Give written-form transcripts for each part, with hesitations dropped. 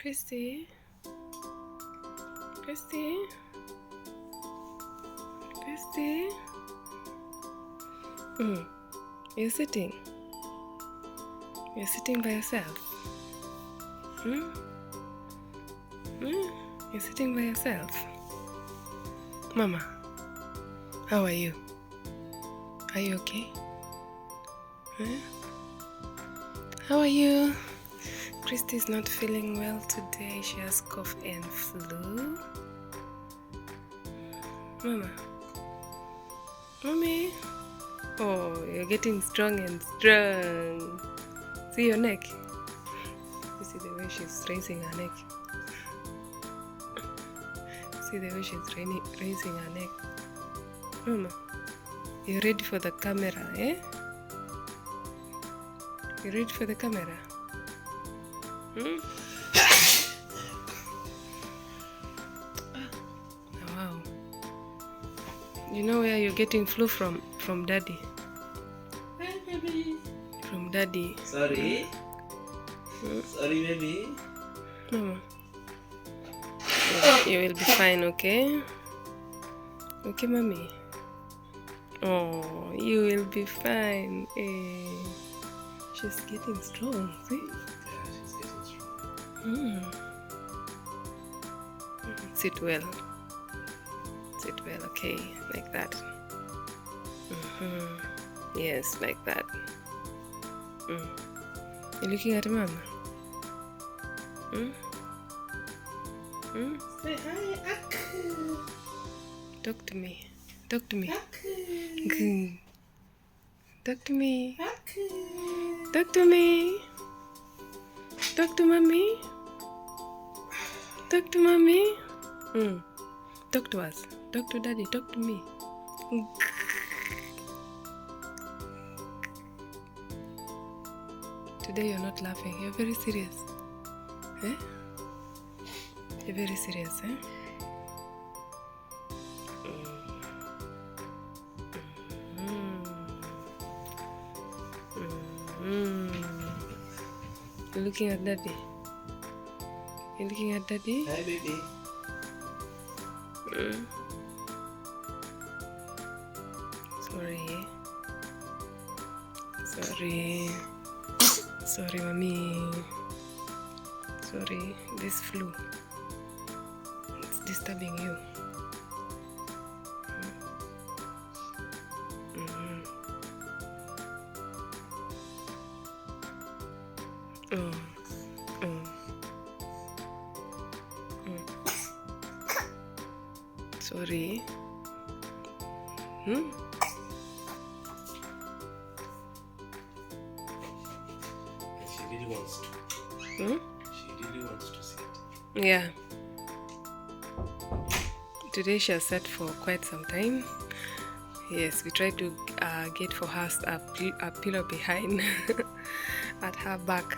Christy? Christy? Christy? You're sitting. You're sitting by yourself. You're sitting by yourself. Mama, how are you? Are you okay? How are you? Christy's not feeling well today. She has cough and flu. Mama. Mommy. Oh, you're getting strong and strong. See your neck? You see the way she's raising her neck? See the way she's raising her neck? Mama, you ready for the camera, eh? You ready for the camera? Oh, wow. You know where you're getting flu from daddy? Hi, baby. From daddy. Sorry. Sorry, baby. Mama. You will be fine, okay? Okay, mommy. Oh, you will be fine. She's getting strong, see? Yeah, she's getting strong. Sit well. Sit well, okay? Like that. Yes, like that. You looking at mama? Say hi, Aku. Talk to me. Talk to me. Aku. Talk to me. Aku. Talk to me. Talk to mommy. Talk to mommy. Talk to us. Talk to daddy. Talk to me. Today you're not laughing. You're very serious. Eh? You're very serious, eh? You're looking at daddy. You're looking at daddy? Hi, baby. Sorry. Sorry. Sorry, mommy. Sorry, this flu. It's disturbing you. Sorry. She really wants to. She really wants to sit. Yeah. Today she has sat for quite some time. Yes, we tried to get for her a pillow behind at her back,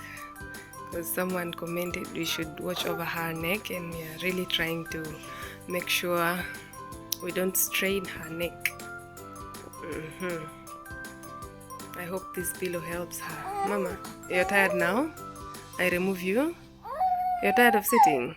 because someone commented we should watch over her neck, and we are really trying to make sure we don't strain her neck. I hope this pillow helps her. Mama, you're tired now? I remove you? You're tired of sitting?